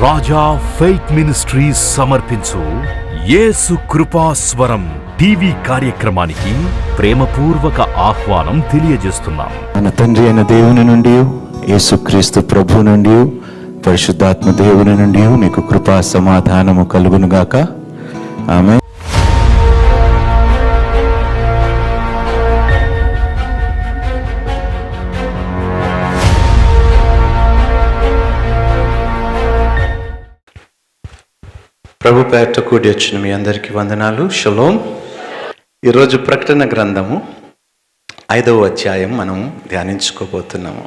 రాజా faith ministries సమర్పించు యేసు కృపాస్వరం TV కార్యక్రమానికి ప్రేమపూర్వక ఆహ్వానం తెలియజేస్తున్నాం. మన తండ్రి అయిన దేవుని నుండి, యేసుక్రీస్తు ప్రభు నుండి, పరిశుద్ధాత్మ దేవుని నుండి మీకు కృపా సమాధానము కలుగునుగాక. ఆమేన్. ప్రభు పేరట కూడి వచ్చిన మీ అందరికీ వందనాలు. షలోమ్. ఈరోజు ప్రకటన గ్రంథము 5వ అధ్యాయం మనం ధ్యానించుకోబోతున్నాము.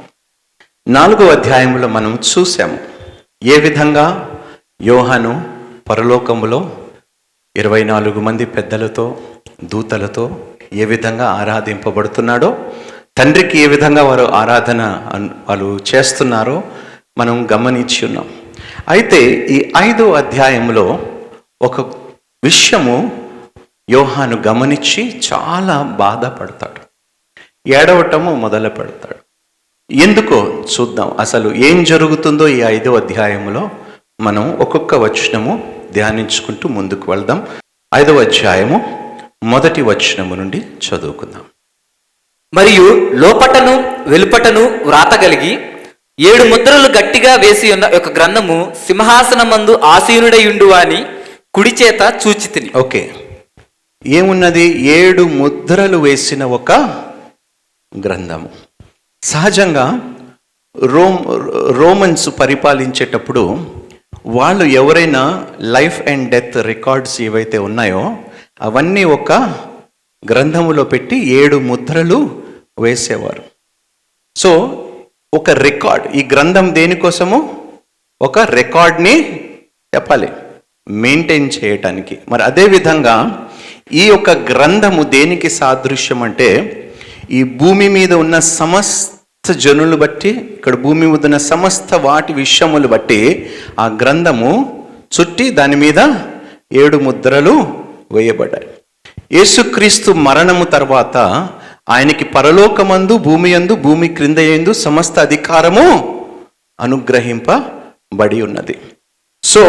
4వ అధ్యాయంలో మనం చూసాము ఏ విధంగా యోహాను పరలోకములో 24 మంది పెద్దలతో దూతలతో ఏ విధంగా ఆరాధింపబడుతున్నాడో, తండ్రికి ఏ విధంగా వారు ఆరాధన వాళ్ళు చేస్తున్నారో మనం గమనించి ఉన్నాం. అయితే ఈ 5వ అధ్యాయంలో ఒక విషయము యోహాను గమనించి చాలా బాధపడతాడు, ఏడవటము మొదలు పెడతాడు. ఎందుకో చూద్దాం. అసలు ఏం జరుగుతుందో ఈ 5వ అధ్యాయంలో మనం ఒక్కొక్క వచనము ధ్యానించుకుంటూ ముందుకు వెళ్దాం. 5వ అధ్యాయము 1వ వచనము నుండి చదువుకుందాం. మరియు లోపటను వెలుపటను వ్రాత కలిగి 7 ముద్రలు గట్టిగా వేసి ఉన్న ఒక గ్రంథము సింహాసనమందు ఆసీనుడయుండు అని కుడి చేత చూచితిని. ఓకే, ఏమున్నది? 7 ముద్రలు వేసిన ఒక గ్రంథము. సహజంగా రోమన్స్ పరిపాలించేటప్పుడు వాళ్ళు ఎవరైనా లైఫ్ అండ్ డెత్ రికార్డ్స్ ఏవైతే ఉన్నాయో అవన్నీ ఒక గ్రంథములో పెట్టి 7 ముద్రలు వేసేవారు. సో ఒక రికార్డ్, ఈ గ్రంథం దేనికోసము? ఒక రికార్డ్ని చెప్పాలి, మెయింటైన్ చేయటానికి. మరి అదేవిధంగా ఈ యొక్క గ్రంథము దేనికి సాదృశ్యం అంటే, ఈ భూమి మీద ఉన్న సమస్త జనులు బట్టి, ఇక్కడ భూమి మీద ఉన్న సమస్త వాటి విషయములు బట్టి ఆ గ్రంథము చుట్టి దాని మీద 7 ముద్రలు వేయబడ్డాయి. యేసుక్రీస్తు మరణము తర్వాత ఆయనకి పరలోకమందు భూమి యందు భూమి క్రింద యందు సమస్త అధికారము అనుగ్రహింపబడి ఉన్నది. సో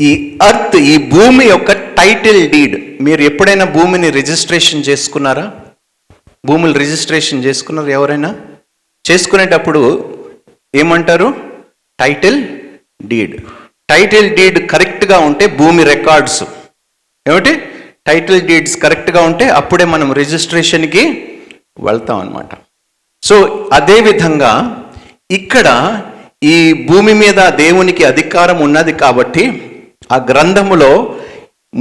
ఈ అర్త్, ఈ భూమి యొక్క టైటిల్ డీడ్, మీరు ఎప్పుడైనా భూమిని రిజిస్ట్రేషన్ చేసుకున్నారా? భూములు రిజిస్ట్రేషన్ చేసుకున్నారు ఎవరైనా? చేసుకునేటప్పుడు ఏమంటారు? Title deed. టైటిల్ డీడ్ కరెక్ట్గా ఉంటే భూమి రికార్డ్స్ ఏమిటి? టైటిల్ డీడ్స్ కరెక్ట్గా ఉంటే అప్పుడే మనం రిజిస్ట్రేషన్కి వెళ్తాం అన్నమాట. సో అదేవిధంగా ఇక్కడ ఈ భూమి మీద దేవునికి అధికారం ఉన్నది కాబట్టి ఆ గ్రంథములో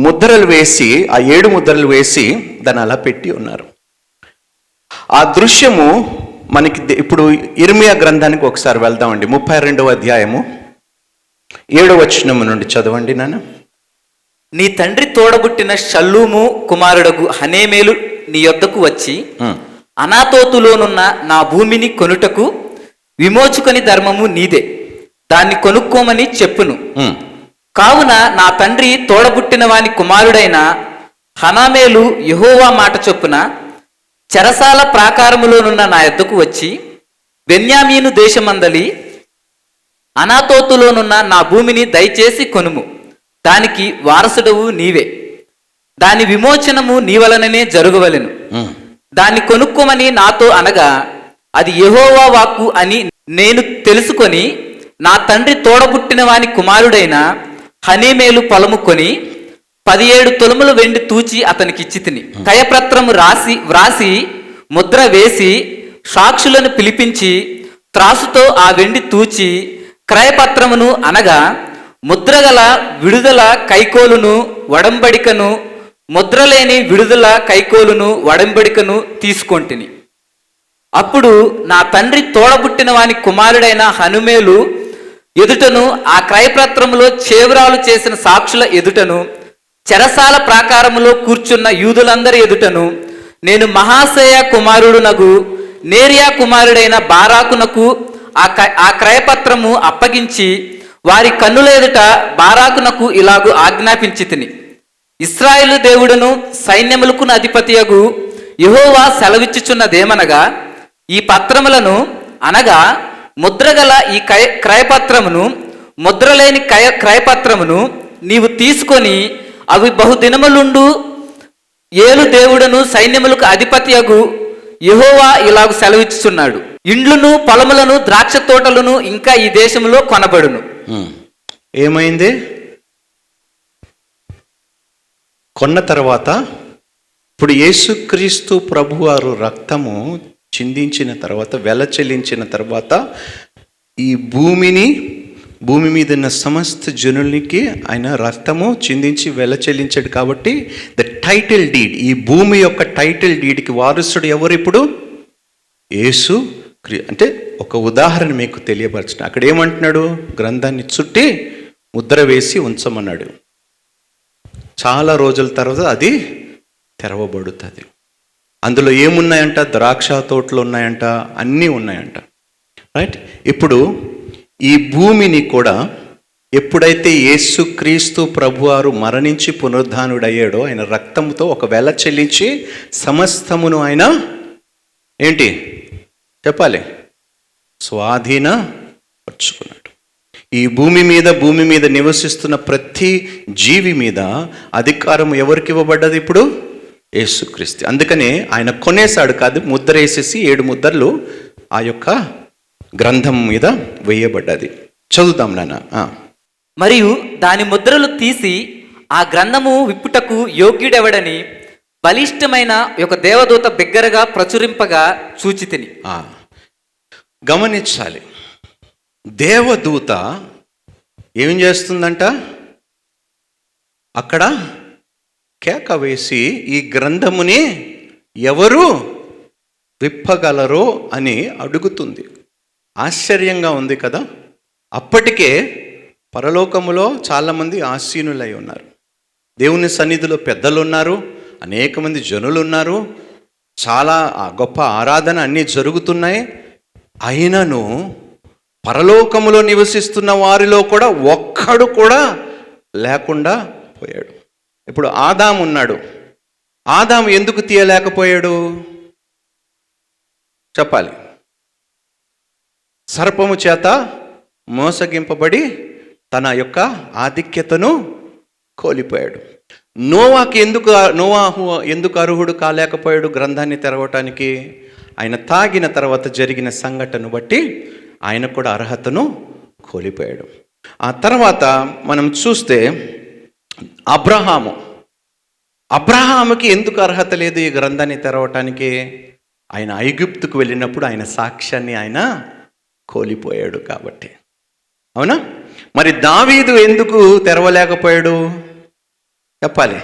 ముద్రలు వేసి, ఆ 7 ముద్రలు వేసి దాన్ని అలా పెట్టి ఉన్నారు. ఆ దృశ్యము మనకి ఇప్పుడు ఇర్మియా గ్రంథానికి ఒకసారి వెళ్దామండి. 32వ అధ్యాయము 7వ వచనము నుండి చదవండి నాన్న. నీ తండ్రి తోడబుట్టిన షల్లూము కుమారుడగు హనేమేలు నీ యొద్దకు వచ్చి అనాతోతులోనున్న నా భూమిని కొనుటకు విమోచుకొని ధర్మము నీదే, దాన్ని కొనుక్కోమని చెప్పును. కావున నా తండ్రి తోడబుట్టిన వాని కుమారుడైన హనామేలు యెహోవా మాట చొప్పున చెరసాల ప్రాకారములోనున్న నా యొద్దకు వచ్చి బెన్యామీను దేశమందలి అనాతోతులోనున్న నా భూమిని దయచేసి కొనుము, దానికి వారసుడవు నీవే, దాని విమోచనము నీ వలననే జరగవలెను, దాన్ని కొనుక్కోమని నాతో అనగా అది యెహోవా వాక్కు అని నేను తెలుసుకొని నా తండ్రి తోడబుట్టిన వాని కుమారుడైన హనేమేలు పొలము కొని 17 తులముల వెండి తూచి అతనికిచ్చి తిని, కయపత్రము వ్రాసి ముద్ర వేసి సాక్షులను పిలిపించి త్రాసుతో ఆ వెండి తూచి క్రయపత్రమును అనగా ముద్రగల విడుదల కైకోలును వడంబడికను, ముద్రలేని విడుదల కైకోలును వడంబడికను తీసుకొంటిని. అప్పుడు నా తండ్రి తోడబుట్టిన వాని కుమారుడైన హనుమేలు ఎదుటను, ఆ క్రయపత్రములో చేవరాలు చేసిన సాక్షుల ఎదుటను, చెరసాల ప్రాకారములో కూర్చున్న యూదులందరి ఎదుటను నేను మహాశయ కుమారుడునగు నేరియా కుమారుడైన బారాకునకు ఆ క్రయపత్రము అప్పగించి వారి కన్నుల ఎదుట బారాకునకు ఇలాగు ఆజ్ఞాపించి తిని, ఇశ్రాయేలు దేవుడును సైన్యములకు అధిపతియగు యెహోవా సెలవిచ్చుచున్నదేమనగా, ఈ పత్రములను అనగా ముద్రగల ఈ క్రయపత్రమును ముద్రలేని క్రయపత్రమును నీవు తీసుకొని అవి బహుదినములుండు ఏలు దేవుడను సైన్యములకు అధిపతియగు యెహోవా ఇలాగు సెలవిచ్చుచున్నాడు, ఇండ్లును పొలములను ద్రాక్ష తోటలను ఇంకా ఈ దేశంలో కొనబడును. ఏమైంది? కొన్న తర్వాత ఇప్పుడు యేసుక్రీస్తు ప్రభువారు రక్తము చిందించిన తర్వాత, వెల చెల్లించిన తర్వాత ఈ భూమి మీద ఉన్న సమస్త జనులకి ఆయన రక్తము చిందించి వెల చెల్లించాడు. కాబట్టి ద టైటిల్ డీడ్, ఈ భూమి యొక్క టైటిల్ డీడ్కి వారసుడు ఎవరు? ఇప్పుడు యేసు. అంటే ఒక ఉదాహరణ మీకు తెలియపరచిన, అక్కడ ఏమంటున్నాడు? గ్రంథాన్ని చుట్టి ముద్ర వేసి ఉంచమన్నాడు. చాలా రోజుల తర్వాత అది తెరవబడుతుంది. అందులో ఏమున్నాయంట? ద్రాక్ష తోటలు ఉన్నాయంట, అన్నీ ఉన్నాయంట. రైట్. ఇప్పుడు ఈ భూమిని కూడా ఎప్పుడైతే యేసుక్రీస్తు ప్రభువారు మరణించి పునరుద్ధానుడయ్యాడో, ఆయన రక్తంతో ఒక వెల చెల్లించి సమస్తమును ఆయన ఏంటి చెప్పాలి, స్వాధీనపరుచుకున్నాడు. ఈ భూమి మీద నివసిస్తున్న ప్రతి జీవి మీద అధికారం ఎవరికి ఇవ్వబడ్డది? ఇప్పుడు యేసుక్రీస్తు. అందుకనే ఆయన కొనేసాడు కాదు, ముద్ర వేసేసి 7 ముద్రలు ఆ యొక్క గ్రంథం మీద వేయబడ్డది. చదువుతాం నాన్న. మరియు దాని ముద్రలు తీసి ఆ గ్రంథము విప్పుటకు యోగ్యుడెవడని బలిష్టమైన ఒక దేవదూత బిగ్గరగా ప్రచురింపగా చూచితిని. గమనించాలి, దేవదూత ఏం చేస్తుందంట? అక్కడ కేక వేసి ఈ గ్రంథముని ఎవరు విప్పగలరో అని అడుగుతుంది. ఆశ్చర్యంగా ఉంది కదా. అప్పటికే పరలోకములో చాలామంది ఆసీనులై ఉన్నారు, దేవుని సన్నిధిలో పెద్దలు ఉన్నారు, అనేక మంది జనులు ఉన్నారు, చాలా గొప్ప ఆరాధన అన్నీ జరుగుతున్నాయి. అయినను పరలోకములో నివసిస్తున్న వారిలో కూడా ఒక్కడు కూడా లేకుండా పోయాడు. ఇప్పుడు ఆదాము ఉన్నాడు. ఆదాము ఎందుకు తీయలేకపోయాడు చెప్పాలి? సర్పము చేత మోసగింపబడి తన యొక్క ఆధిక్యతను కోల్పోయాడు. నోవాహు ఎందుకు అర్హుడు కాలేకపోయాడు గ్రంథాన్ని తెరవటానికి? ఆయన తాగిన తర్వాత జరిగిన సంఘటనను బట్టి ఆయన కూడా అర్హతను కోల్పోయాడు. ఆ తర్వాత మనం చూస్తే అబ్రహాముకి ఎందుకు అర్హత లేదు ఈ గ్రంథాన్ని తెరవటానికి? ఆయన ఐగుప్తుకు వెళ్ళినప్పుడు ఆయన సాక్ష్యాన్ని ఆయన కోల్పోయాడు కాబట్టి. అవునా? మరి దావీదు ఎందుకు తెరవలేకపోయాడు చెప్పాలి?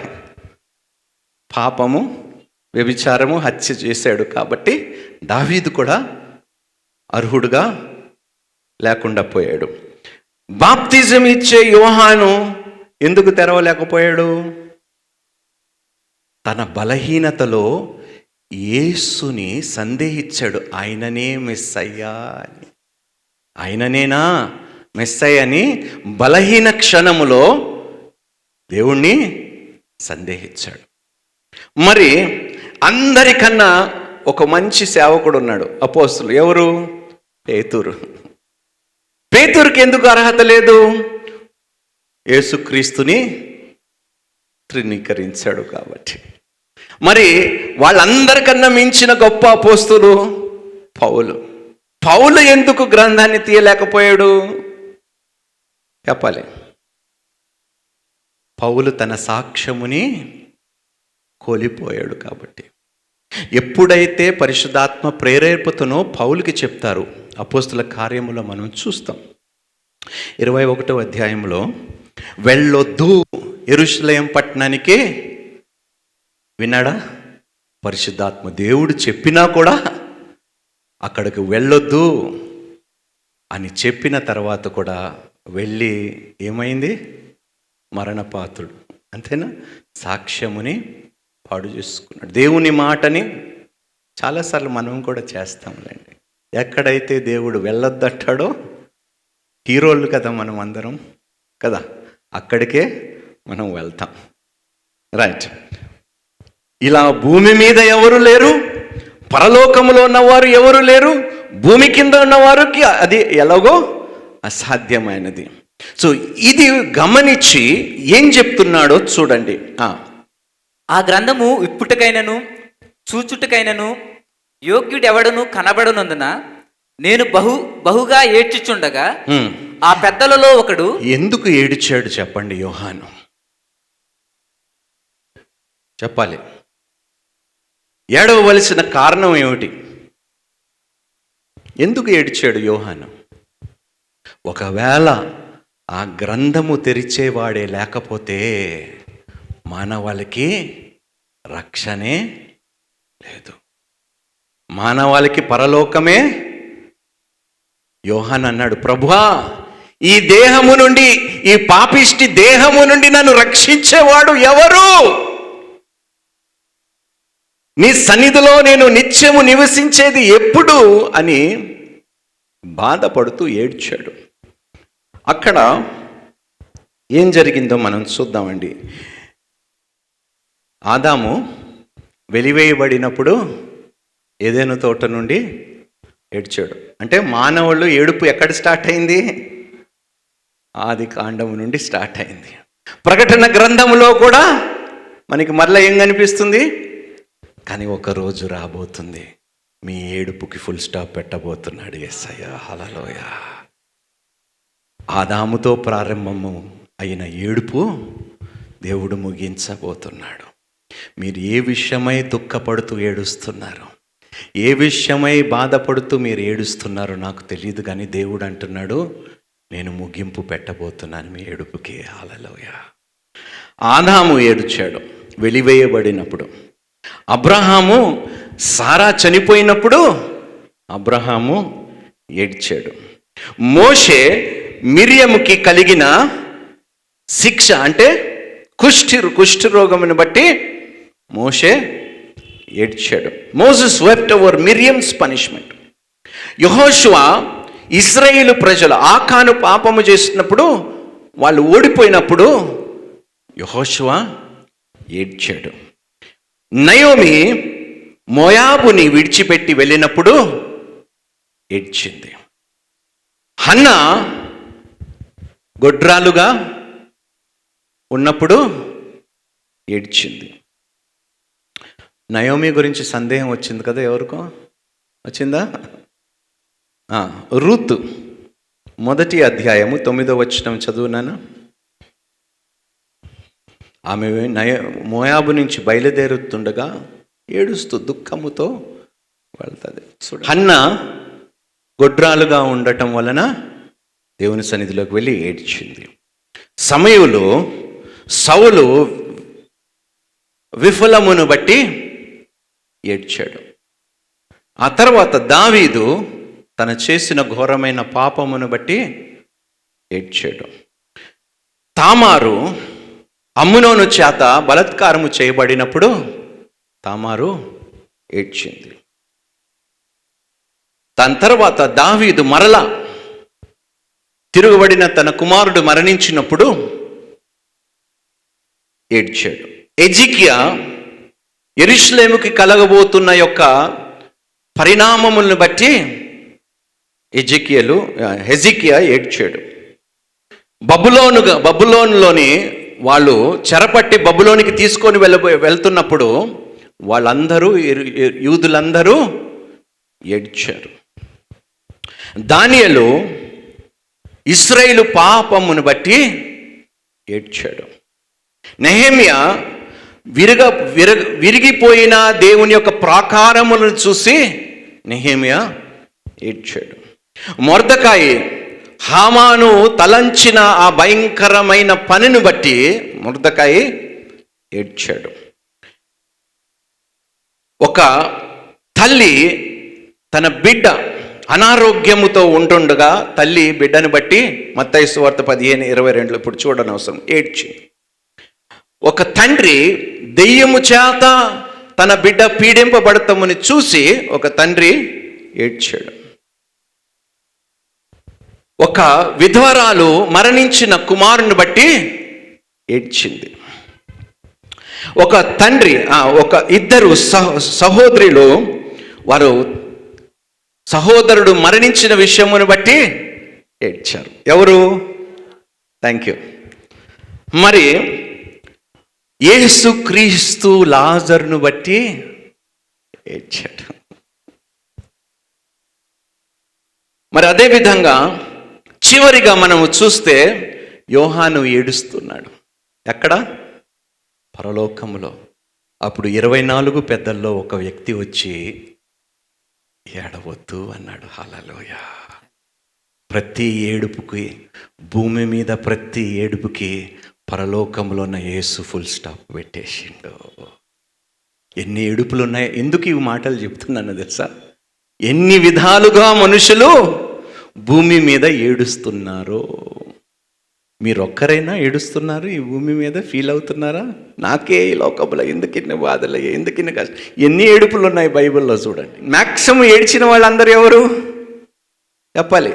పాపము, వ్యభిచారము, హత్య చేశాడు కాబట్టి దావీదు కూడా అర్హుడుగా లేకుండా పోయాడు. బాప్తిజం ఇచ్చే యోహాను ఎందుకు తెరవలేకపోయాడు? తన బలహీనతలో యేసుని సందేహించాడు. ఆయననే మెస్సయ్యా అని, ఆయననేనా మెస్సయ్య అని బలహీన క్షణములో దేవుణ్ణి సందేహించాడు. మరి అందరికన్నా ఒక మంచి సేవకుడు ఉన్నాడు, అపోస్తులు. ఎవరు? పేతురుకి ఎందుకు అర్హత లేదు? యేసుక్రీస్తుని త్రినీకరించాడు కాబట్టి. మరి వాళ్ళందరికన్నా మించిన గొప్ప అపోస్తులు పౌలు ఎందుకు గ్రంథాన్ని తీయలేకపోయాడు చెప్పాలి? పౌలు తన సాక్ష్యముని కోల్పోయాడు కాబట్టి. ఎప్పుడైతే పరిశుద్ధాత్మ ప్రేరేపతనో పౌలుకి చెప్తారు, అపోస్తుల కార్యములో మనం చూస్తాం. 21వ అధ్యాయంలో వెళ్ళొద్దు యెరూషలేము పట్టణానికి, విన్నాడా? పరిశుద్ధాత్మ దేవుడు చెప్పినా కూడా అక్కడికి వెళ్ళొద్దు అని చెప్పిన తర్వాత కూడా వెళ్ళి ఏమైంది? మరణపాత్రుడు. అంతేనా? సాక్ష్యముని పాడు చేసుకున్నాడు. దేవుని మాటని చాలాసార్లు మనం కూడా చేస్తాంలేండి. ఎక్కడైతే దేవుడు వెళ్ళొద్దంటాడో, హీరోలు కదా మనం అందరం కదా, అక్కడికే మనం వెళ్తాం. రైట్. ఇలా భూమి మీద ఎవరు లేరు, పరలోకములో ఉన్నవారు ఎవరు లేరు, భూమి కింద ఉన్నవారికి అది ఎలాగో అసాధ్యమైనది. సో ఇది గమనించి ఏం చెప్తున్నాడో చూడండి. ఆ గ్రంథము ఇప్పుటికైనను చూచుటకైనను యోగ్యుడెవడను కనబడనందున నేను బహుగా ఏడ్చుచుండగా ఆ పెద్దలలో ఒకడు. ఎందుకు ఏడ్చాడు చెప్పండి యోహాను? చెప్పాలి. ఏడవలసిన కారణం ఏమిటి? ఎందుకు ఏడ్చాడు యోహాను? ఒకవేళ ఆ గ్రంథము తెరిచేవాడే లేకపోతే మానవాళికి రక్షణే లేదు, మానవాళికి పరలోకమే. యోహాను అన్నాడు, ప్రభువా, ఈ దేహము నుండి, ఈ పాపిష్టి దేహము నుండి నన్ను రక్షించేవాడు ఎవరు? నీ సన్నిధిలో నేను నిత్యము నివసించేది ఎప్పుడు అని బాధపడుతూ ఏడ్చాడు. అక్కడ ఏం జరిగిందో మనం చూద్దామండి. ఆదాము వెలివేయబడినప్పుడు ఏదైనా తోట నుండి ఏడ్చాడు. అంటే మానవుళ్ళు ఏడుపు ఎక్కడ స్టార్ట్ అయింది? ఆది కాండము నుండి స్టార్ట్ అయింది. ప్రకటన గ్రంథంలో కూడా మనకి మరలా ఏం కనిపిస్తుంది? కానీ ఒక రోజు రాబోతుంది, మీ ఏడుపుకి ఫుల్ స్టాప్ పెట్టబోతున్నాడు యేసయ్య. హల్లెలూయా. ఆదాముతో ప్రారంభము అయిన ఏడుపు దేవుడు ముగించబోతున్నాడు. మీరు ఏ విషయమై దుఃఖపడుతూ ఏడుస్తున్నారు, ఏ విషయమై బాధపడుతూ మీరు ఏడుస్తున్నారో నాకు తెలియదు, కానీ దేవుడు అంటున్నాడు, నేను ముగింపు పెట్టబోతున్నాను మీ ఏడుపుకి. హల్లెలూయా. ఆదాము ఏడ్చాడు వెలివేయబడినప్పుడు. అబ్రహాము సారా చనిపోయినప్పుడు అబ్రహాము ఏడ్చాడు. మోషే మిర్యముకి కలిగిన శిక్ష అంటే కుష్ఠి రోగమును బట్టి మోషే ఏడ్చాడు. Moses wept over Miriam's punishment. యెహోషువ ఇశ్రాయేలు ప్రజలు ఆకాను పాపము చేసినప్పుడు, వాళ్ళు ఓడిపోయినప్పుడు యెహోషువ ఏడ్చాడు. నయోమి మోయాబుని విడిచిపెట్టి వెళ్ళినప్పుడు ఏడ్చింది. హన్న గొడ్రాలుగా ఉన్నప్పుడు ఏడ్చింది. నయోమి గురించి సందేహం వచ్చింది కదా, ఎవరికో వచ్చిందా? రూతు 1వ అధ్యాయము 9వ వచనం చదువునాను. ఆమె మోయాబు నుంచి బయలుదేరుతుండగా ఏడుస్తూ దుఃఖముతో వెళ్తుంది. హన్న గొడ్రాలుగా ఉండటం వలన దేవుని సన్నిధిలోకి వెళ్ళి ఏడ్చింది. సమయంలో సౌలు విఫలమును బట్టి ఏడ్చాడు. ఆ తర్వాత దావీదు తన చేసిన ఘోరమైన పాపమును బట్టి ఏడ్చాడు. తామారు అమ్నోను చేత బలాత్కారము చేయబడినప్పుడు తామారు ఏడ్చింది. దాని తర్వాత దావీదు మరలా తిరుగుబడిన తన కుమారుడు మరణించినప్పుడు ఏడ్చాడు. ఎజికియా యెరూషలేముకి కలగబోతున్న యొక్క పరిణామములను బట్టి హెజికియా ఏడ్చాడు. బబులోనులోని వాళ్ళు చెరపట్టి బబులోనికి తీసుకొని వెళ్తున్నప్పుడు వాళ్ళందరూ, యూదులందరూ ఏడ్చారు. దానియేలు ఇశ్రాయేలు పాపమును బట్టి ఏడ్చాడు. నెహెమ్యా విరిగిపోయిన దేవుని యొక్క ప్రాకారములను చూసి నెహెమ్యా ఏడ్చాడు. మొర్దెకాయి హామాను తలంచిన ఆ భయంకరమైన పనిని బట్టి మొర్దెకాయి ఏడ్చాడు. ఒక తల్లి తన బిడ్డ అనారోగ్యముతో ఉంటుండగా తల్లి బిడ్డను బట్టి మత్తయి సువార్త 15:22 ఇప్పుడు చూడనవసరం ఏడ్చింది. ఒక తండ్రి దెయ్యము చేత తన బిడ్డ పీడింపబడతామని చూసి ఒక తండ్రి ఏడ్చాడు. ఒక విధవరాలు మరణించిన కుమారుని బట్టి ఏడ్చింది. ఒక తండ్రి, ఇద్దరు సహోదరులు, వారు సహోదరుడు మరణించిన విషయమును బట్టి ఏడ్చారు. ఎవరు? Thank you. మరి యేసుక్రీస్తు లాజరును బట్టి ఏడ్చాడు. మరి అదే విధంగా చివరిగా మనము చూస్తే యోహాను ఏడుస్తున్నాడు. ఎక్కడ? పరలోకములో. అప్పుడు 24 పెద్దల్లో ఒక వ్యక్తి వచ్చి ఏడవద్దు అన్నాడు. హల్లెలూయా. ప్రతి ఏడుపుకి, భూమి మీద ప్రతి ఏడుపుకి పరలోకంలో ఉన్న యేసు ఫుల్ స్టాప్ పెట్టేసిండు. ఎన్ని ఏడుపులు ఉన్నాయి. ఎందుకు ఈ మాటలు చెప్తున్నాను తెలుసా? ఎన్ని విధాలుగా మనుషులు భూమి మీద ఏడుస్తున్నారు. మీరు ఒక్కరైనా ఏడుస్తున్నారు ఈ భూమి మీద? ఫీల్ అవుతున్నారా? నాకే ఈ లోకంలో ఎందుకు ఇన్ని బాధలు, ఎందుకు ఇన్ని కష్టం. ఎన్ని ఏడుపులు ఉన్నాయి బైబిల్లో చూడండి. మ్యాక్సిమం ఏడ్చిన వాళ్ళందరూ ఎవరు చెప్పాలి?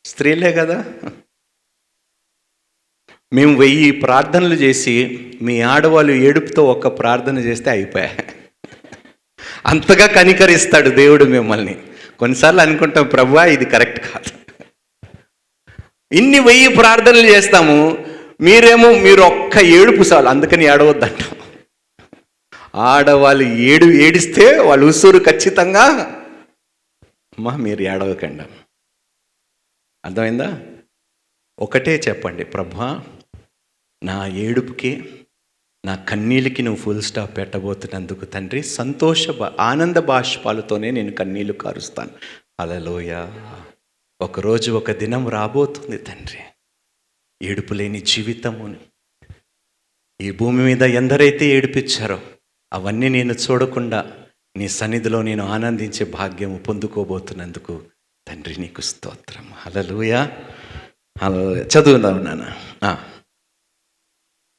స్త్రీలే కదా. మేము 1000 ప్రార్థనలు చేసి మీ ఆడవాళ్ళు ఏడుపుతో ఒక్క ప్రార్థన చేస్తే అయిపోయా. అంతగా కనికరిస్తాడు దేవుడు మిమ్మల్ని. కొన్నిసార్లు అనుకుంటాం ప్రభువా ఇది కరెక్ట్ కాదు. ఇన్ని 1000 ప్రార్థనలు చేస్తాము, మీరు ఒక్క ఏడుపు చాలు, అందుకని ఏడవద్దంటాం. ఆడవాళ్ళు ఏడిస్తే వాళ్ళు ఉసూరు ఖచ్చితంగా అమ్మా మీరు ఏడవకండి. అర్థమైందా? ఒకటే చెప్పండి, ప్రభువా నా ఏడుపుకి, నా కన్నీళ్ళకి నువ్వు ఫుల్ స్టాప్ పెట్టబోతున్నందుకు తండ్రి ఆనంద బాష్పాలతోనే నేను కన్నీళ్లు కారుస్తాను. హల్లెలూయా. ఒకరోజు ఒక దినం రాబోతుంది తండ్రి, ఏడుపు లేని జీవితముని ఈ భూమి మీద ఎందరైతే ఏడిపించారో అవన్నీ నేను చూడకుండా నీ సన్నిధిలో నేను ఆనందించే భాగ్యము పొందుకోబోతున్నందుకు తండ్రి నీకు స్తోత్రం. హల్లెలూయా. చదువుదాం నాన్న.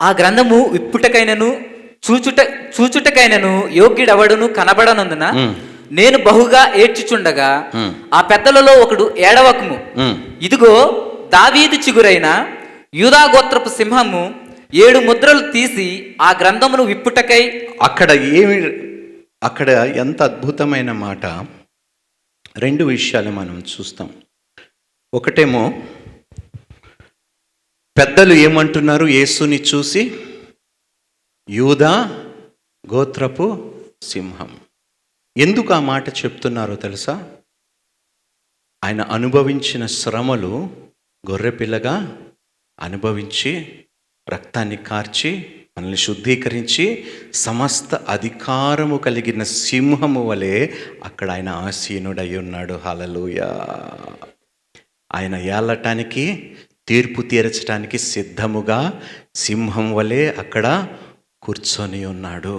ఆ గ్రంథము విప్పుటకైనను చూచుటకైనను యోగ్యుడెవడును కనబడనందున నేను బహుగా ఏడ్చుచుండగా ఆ పెద్దలలో ఒకడు ఏడవకము, ఇదిగో దావీదు చిగురైన యూదా గోత్రపు సింహము 7 ముద్రలు తీసి ఆ గ్రంథమును విప్పుటకై. అక్కడ ఎంత అద్భుతమైన మాట. 2 విషయాలు మనం చూస్తాం. ఒకటేమో పెద్దలు ఏమంటున్నారు యేసుని చూసి? యూదా గోత్రపు సింహం. ఎందుకు ఆ మాట చెప్తున్నారో తెలుసా? ఆయన అనుభవించిన శ్రమలు గొర్రెపిల్లగా అనుభవించి రక్తాన్ని కార్చి మనల్ని శుద్ధీకరించి సమస్త అధికారము కలిగిన సింహము వలె అక్కడ ఆయన ఆసీనుడై ఉన్నాడు. హల్లెలూయా. ఆయన ఏలటానికి, తీర్పు తీర్చడానికి సిద్ధముగా సింహం వలె అక్కడ కూర్చొని ఉన్నాడు.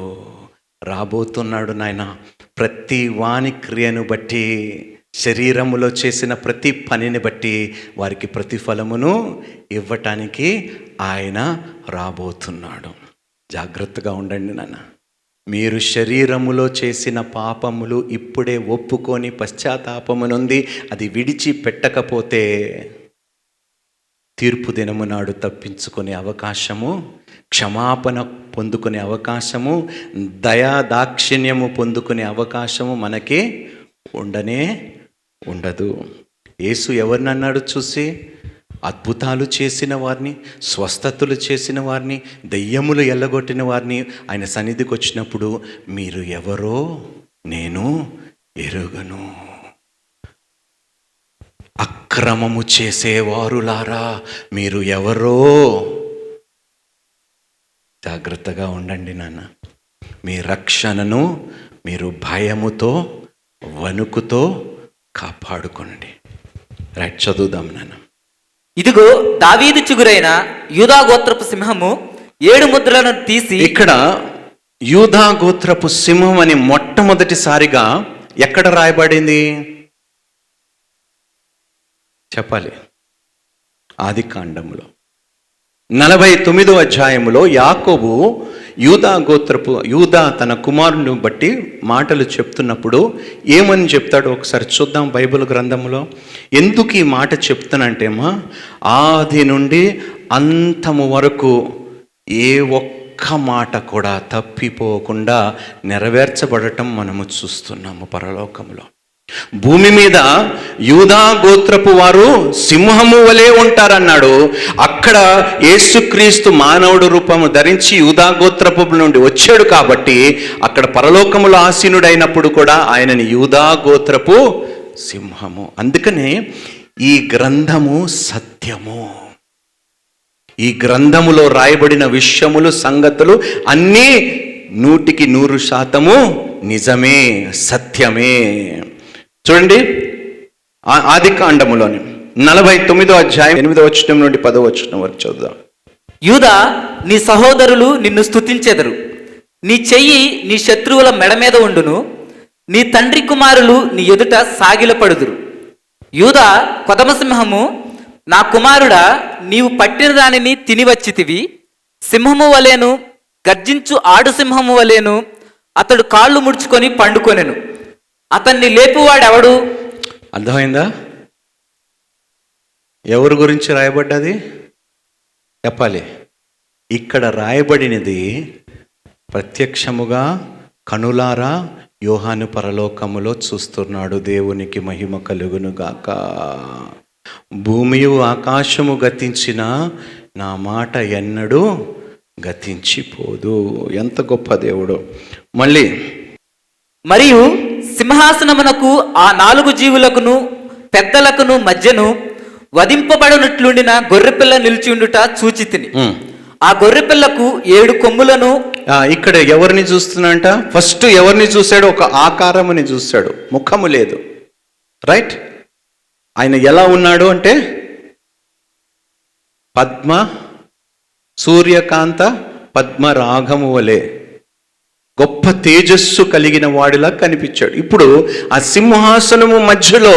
రాబోతున్నాడు నాయన. ప్రతి వాని క్రియను బట్టి, శరీరములో చేసిన ప్రతి పనిని బట్టి వారికి ప్రతిఫలమును ఇవ్వటానికి ఆయన రాబోతున్నాడు. జాగ్రత్తగా ఉండండి నాన్న. మీరు శరీరములో చేసిన పాపములు ఇప్పుడే ఒప్పుకొని పశ్చాత్తాపమునుంది అది విడిచిపెట్టకపోతే తీర్పు దినము నాడు తప్పించుకునే అవకాశము, క్షమాపణ పొందుకునే అవకాశము, దయా దాక్షిణ్యము పొందుకునే అవకాశము మనకి ఉండనే ఉండదు. యేసు ఎవరినన్నాడు చూసి? అద్భుతాలు చేసిన వారిని, స్వస్థతలు చేసిన వారిని, దెయ్యములు ఎల్లగొట్టిన వారిని ఆయన సన్నిధికి వచ్చినప్పుడు మీరు ఎవరో నేను ఎరుగను, అక్రమము చేసేవారులారా మీరు ఎవరో. జాగ్రత్తగా ఉండండి నాన్న. మీ రక్షణను మీరు భయముతో, వణుకుతో కాపాడుకోండి. రైట్, చదువుదాం నాన్న. ఇదిగో దావీదు చిగురైన యూదా గోత్రపు సింహము 7 ముద్రలను తీసి. ఇక్కడ యూదా గోత్రపు సింహం అని మొట్టమొదటిసారిగా ఎక్కడ రాయబడింది చెప్పాలి? ఆదికాండములో 49వ అధ్యాయములో యాకోబు యూదా తన కుమారుని బట్టి మాటలు చెప్తున్నప్పుడు ఏమని చెప్తాడో ఒకసారి చూద్దాం బైబిల్ గ్రంథంలో. ఎందుకు ఈ మాట చెప్తానంటేమా, ఆది నుండి అంతము వరకు ఏ ఒక్క మాట కూడా తప్పిపోకుండా నెరవేర్చబడటం మనము చూస్తున్నాము పరలోకంలో. భూమి మీద యూదా గోత్రపు వారు సింహము వలె ఉంటారన్నాడు. అక్కడ యేసుక్రీస్తు మానవుడు రూపము ధరించి యూదా గోత్రపు నుండి వచ్చాడు కాబట్టి అక్కడ పరలోకములో ఆసీనుడైనప్పుడు కూడా ఆయనని యూదా గోత్రపు సింహము. అందుకనే ఈ గ్రంథము సత్యము. ఈ గ్రంథములో రాయబడిన విషయములు, సంగతులు అన్నీ 100% నిజమే, సత్యమే. చూడండి, ఆది కాండములోని 49వ అధ్యాయం 8వ వచనం నుండి 10వ వచనం వరకు చదువుదాం. యూదా, నీ సహోదరులు నిన్ను స్తుతించెదరు. నీ చెయ్యి నీ శత్రువుల మెడ మీద ఉండును. నీ తండ్రి కుమారులు నీ ఎదుట సాగిలపడుదురు. యూదా కొదమసింహము, నా కుమారుడా, నీవు పట్టిన దానిని తినివచ్చితివి. సింహము వలెను, గర్జించు ఆడు సింహము వలెను అతడు కాళ్ళు ముడుచుకొని పండుకొనెను. అతన్ని లేపువాడెవడు? అర్థమైందా? ఎవరి గురించి రాయబడ్డది చెప్పాలి. ఇక్కడ రాయబడినది ప్రత్యక్షముగా కనులారా యోహాను పరలోకములో చూస్తున్నాడు. దేవునికి మహిమ కలుగును గాక. భూమియు ఆకాశము గతించిన నా మాట ఎన్నడూ గతించిపోదు. ఎంత గొప్ప దేవుడు. మళ్ళీ, మరియు సింహాసనమునకు ఆ 4 జీవులకును పెద్దలకును మధ్యను వధింపబడినట్లుండిన గొర్రెపిల్ల నిలిచియుండుట చూచితిని. ఆ గొర్రెపిల్లకు 7 కొమ్ములను. ఇక్కడ ఎవరిని చూస్తున్నంట? ఫస్ట్ ఎవరిని చూశాడు? ఒక ఆకారముని చూశాడు, ముఖము లేదు. రైట్? ఆయన ఎలా ఉన్నాడు అంటే పద్మ సూర్యకాంత పద్మరాగము వలె గొప్ప తేజస్సు కలిగిన వాడిలా కనిపించాడు. ఇప్పుడు ఆ సింహాసనము మధ్యలో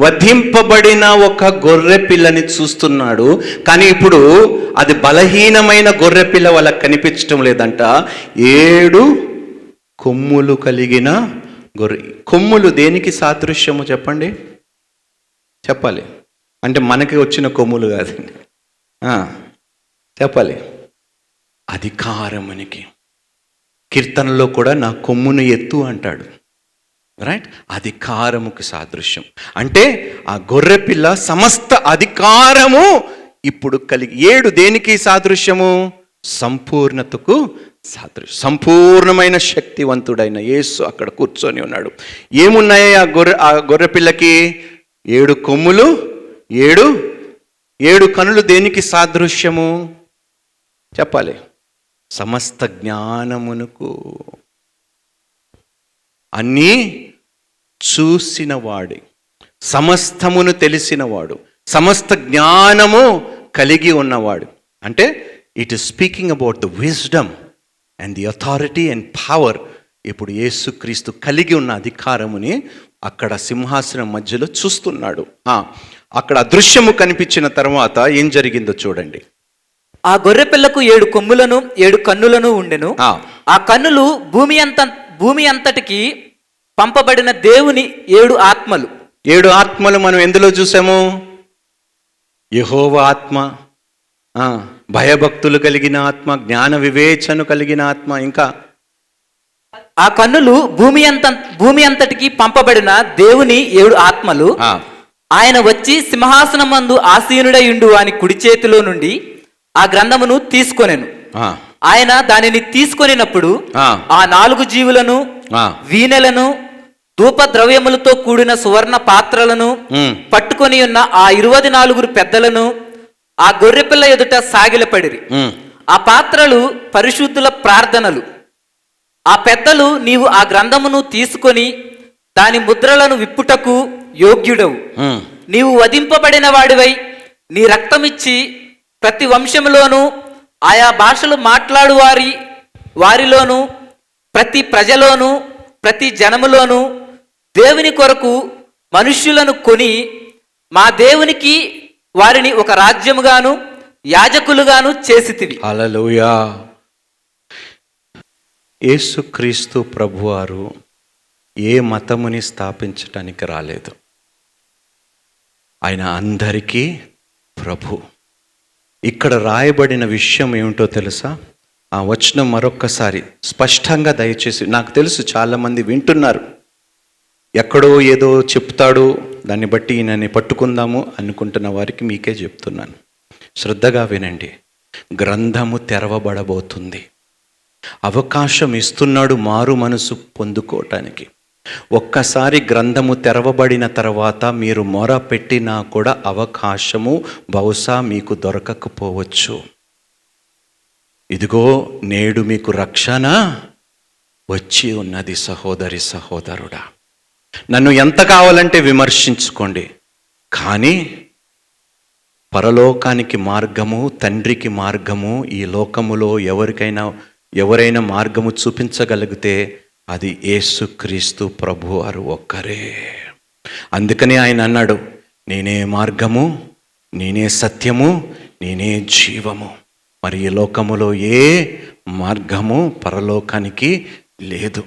వధింపబడిన ఒక గొర్రె పిల్లని చూస్తున్నాడు. కానీ ఇప్పుడు అది బలహీనమైన గొర్రె పిల్ల వల్ల కనిపించడం లేదంట. 7 కొమ్ములు కలిగిన గొర్రె. కొమ్ములు దేనికి సాదృశ్యము చెప్పండి? చెప్పాలి. అంటే మనకి వచ్చిన కొమ్ములు కాదండి, చెప్పాలి. అధికారమునికి. కీర్తనలో కూడా నా కొమ్మును ఎత్తు అంటాడు. రైట్? అధికారముకు సాదృశ్యం. అంటే ఆ గొర్రె పిల్ల సమస్త అధికారము ఇప్పుడు కలిగి. 7 దేనికి సాదృశ్యము? సంపూర్ణతకు సాదృశ్యం. సంపూర్ణమైన శక్తివంతుడైన యేసు అక్కడ కూర్చొని ఉన్నాడు. ఏమున్నాయి ఆ గొర్రె పిల్లకి? 7 కొమ్ములు, 7 కనులు. దేనికి సాదృశ్యము చెప్పాలి? సమస్త జ్ఞానమునకు. అన్నీ చూసినవాడి, సమస్తమును తెలిసినవాడు, సమస్త జ్ఞానము కలిగి ఉన్నవాడు. అంటే it is speaking about the wisdom and the authority and power. ఇప్పుడు యేసుక్రీస్తు కలిగి ఉన్న అధికారముని అక్కడ సింహాసనం మధ్యలో చూస్తున్నాడు. అక్కడ అదృశ్యము కనిపించిన తర్వాత ఏం జరిగిందో చూడండి. ఆ గొర్రె పిల్లకు 7 కొమ్ములను 7 కన్నులను ఉండెను. ఆ కన్నులు భూమి అంతటికి పంపబడిన దేవుని 7 ఆత్మలు. 7 ఆత్మలు మనం ఎందులో చూసాము? యెహోవా ఆత్మ, భయభక్తులు కలిగిన ఆత్మ, జ్ఞాన వివేచన కలిగిన ఆత్మ. ఇంకా ఆ కన్నులు భూమి అంతటికి పంపబడిన దేవుని 7 ఆత్మలు. ఆయన వచ్చి సింహాసనమందు ఆసీనుడై ఉండు అని కుడి చేతిలో నుండి ఆ గ్రంథమును తీసుకొనెను. ఆయన దానిని తీసుకొనినప్పుడు ఆ 4 జీవులను, వీణెలను, ధూప ద్రవ్యములతో కూడిన సువర్ణ పాత్రలను పట్టుకొని ఉన్న ఆ 24 పెద్దలను ఆ గొర్రెపిల్ల ఎదుట సాగిలపడిరి. ఆ పాత్రలు పరిశుద్ధుల ప్రార్థనలు. ఆ పెద్దలు, నీవు ఆ గ్రంథమును తీసుకొని దాని ముద్రలను విప్పుటకు యోగ్యుడవు. నీవు వధింపబడిన వాడివై నీ రక్తమిచ్చి ప్రతి వంశములోను ఆయా భాషలు మాట్లాడు వారిలోను ప్రతి ప్రజలోను ప్రతి జనములోను దేవుని కొరకు మనుష్యులను కొని మా దేవునికి వారిని ఒక రాజ్యముగాను యాజకులుగాను చేసితివి. హల్లెలూయా. యేసుక్రీస్తు ప్రభువారు ఏ మతముని స్థాపించటానికి రాలేదు. ఆయన అందరికీ ప్రభు. ఇక్కడ రాయబడిన విషయం ఏమిటో తెలుసా? ఆ వచనం మరొక్కసారి స్పష్టంగా దయచేసి, నాకు తెలుసు చాలామంది వింటున్నారు. ఎక్కడో ఏదో చెప్తాడు, దాన్ని బట్టి ఈయనని పట్టుకుందాము అనుకుంటున్న వారికి మీకే చెప్తున్నాను. శ్రద్ధగా వినండి. గ్రంథము తెరవబడబోతుంది. అవకాశం ఇస్తున్నాడు మారు మనసు పొందుకోవటానికి. ఒక్కసారి గ్రంథము తెరవబడిన తర్వాత మీరు మొర పెట్టినా కూడా అవకాశము బహుశా మీకు దొరకకపోవచ్చు. ఇదిగో నేడు మీకు రక్షణ వచ్చి ఉన్నది సహోదరి సహోదరుడా. నన్ను ఎంత కావాలంటే విమర్శించుకోండి, కానీ పరలోకానికి మార్గము, తండ్రికి మార్గము ఈ లోకములో ఎవరైనా మార్గము చూపించగలిగితే అది యేసుక్రీస్తు ప్రభువారు ఒక్కరే. అందుకని ఆయన అన్నాడు, నేనే మార్గము, నేనే సత్యము, నేనే జీవము. మరి ఈ లోకములో ఏ మార్గము పరలోకానికి లేదు.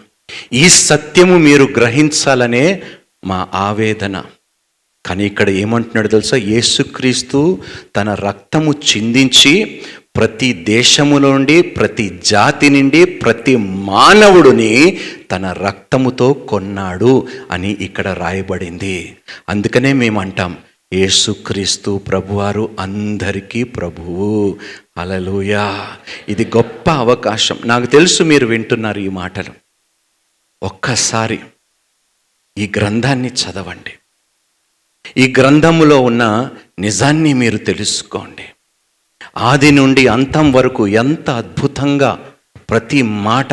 ఈ సత్యము మీరు గ్రహించాలనే మా ఆవేదన. కానీ ఇక్కడ ఏమంటున్నాడు తెలుసా? యేసుక్రీస్తు తన రక్తము చిందించి ప్రతి దేశము నుండి, ప్రతి జాతి నుండి, ప్రతి మానవుడిని తన రక్తముతో కొన్నాడు అని ఇక్కడ రాయబడింది. అందుకనే మేము అంటాం, యేసుక్రీస్తు ప్రభువారు అందరికీ ప్రభువు. హల్లెలూయా. ఇది గొప్ప అవకాశం. నాకు తెలుసు మీరు వింటున్నారు ఈ మాటలు. ఒక్కసారి ఈ గ్రంథాన్ని చదవండి. ఈ గ్రంథములో ఉన్న నిజాన్ని మీరు తెలుసుకోండి. ఆది నుండి అంతం వరకు ఎంత అద్భుతంగా ప్రతి మాట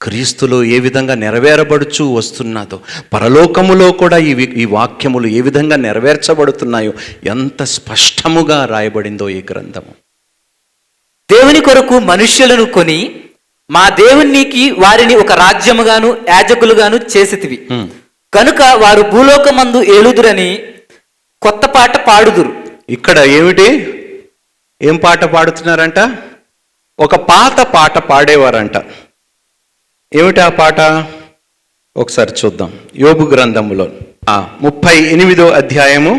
క్రీస్తులో ఏ విధంగా నెరవేరబడుచూ వస్తున్నదో, పరలోకములో కూడా ఈ వాక్యములు ఏ విధంగా నెరవేర్చబడుతున్నాయో ఎంత స్పష్టముగా రాయబడిందో ఈ గ్రంథము. దేవుని కొరకు మనుష్యులను కొని మా దేవునికి వారిని ఒక రాజ్యముగాను యాజకులుగాను చేసితివి, కనుక వారు భూలోకమందు ఏలుదురని కొత్త పాట పాడుదురు. ఇక్కడ ఏం పాట పాడుతున్నారంట? ఒక పాత పాట పాడేవారంట. ఏమిటి ఆ పాట? ఒకసారి చూద్దాం. యోబు గ్రంథములో 38వ అధ్యాయము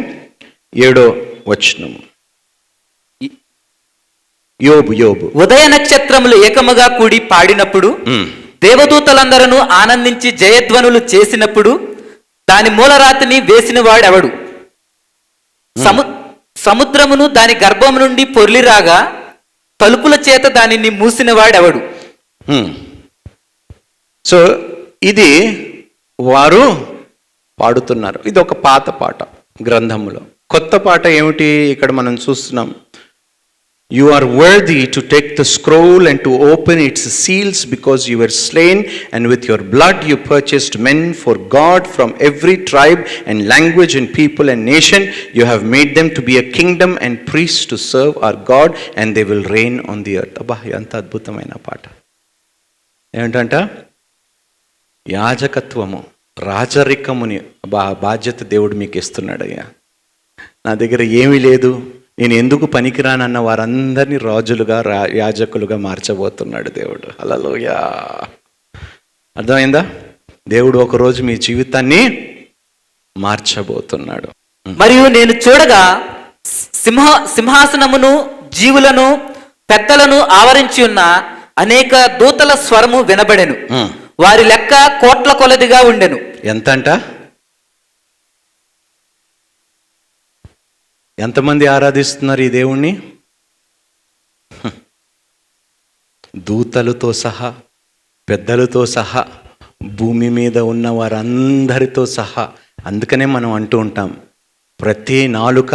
7వ వచనము. యోబు ఉదయ నక్షత్రములు ఏకముగా కూడి పాడినప్పుడు, దేవదూతలందరూ ఆనందించి జయధ్వనులు చేసినప్పుడు దాని మూలరాతిని వేసిన వాడెవడు? సముద్రమును దాని గర్భము నుండి పొర్లిరాగా తలుపుల చేత దానిని మూసిన వాడెవడు? సో ఇది వారు పాడుతున్నారు. ఇది ఒక పాత పాట గ్రంథములో. కొత్త పాట ఏమిటి ఇక్కడ మనం చూస్తున్నాం? You are worthy to take the scroll and to open its seals, because you were slain, and with your blood you purchased men for God from every tribe and language and people and nation. You have made them to be a kingdom and priests to serve our God, and they will reign on the earth. అబ్బా, ఎంత అద్భుతమైన పాట! ఏమిటంట? యాజకత్వము, రాజరికముని బాధ్యత దేవుడు మీకు ఇస్తున్నాడయ్యా. నా దగ్గర ఏమీ లేదు, నేను ఎందుకు పనికిరానన్న వారందరినీ రాజులుగా, యాజకులుగా మార్చబోతున్నాడు దేవుడు. హల్లెలూయా. అర్థమైందా? దేవుడు ఒకరోజు మీ జీవితాన్ని మార్చబోతున్నాడు. మరియు నేను చూడగా సింహాసనమును, జీవులను, పెద్దలను ఆవరించి ఉన్న అనేక దూతల స్వరము వినబడెను. వారి లెక్క కోట్ల కొలదిగా ఉండెను. ఎంతంట? ఎంతమంది ఆరాధిస్తున్నారు ఈ దేవుణ్ణి? దూతలతో సహా, పెద్దలతో సహా, భూమి మీద ఉన్న వారందరితో సహా. అందుకనే మనం అంటూ ఉంటాం, ప్రతి నాలుక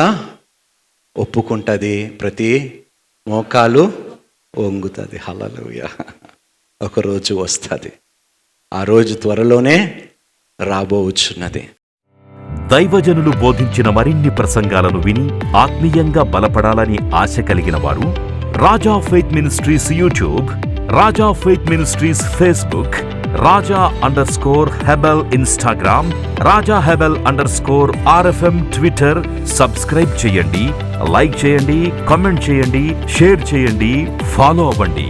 ఒప్పుకుంటుంది, ప్రతి మోకాలు వంగుతుంది. హల్లెలూయా. ఒకరోజు వస్తుంది. ఆ రోజు త్వరలోనే రాబోచున్నది. దైవజనులు బోధించిన మరిన్ని ప్రసంగాలను విని ఆత్మీయంగా బలపడాలని ఆశ కలిగిన వారు Raja faith ministries YouTube, Raja faith ministries Facebook, Raja Hebel Instagram, Raja Hebel RFM Twitter subscribe చేయండి, లైక్ చేయండి, కామెంట్ చేయండి, షేర్ చేయండి, ఫాలో అవ్వండి.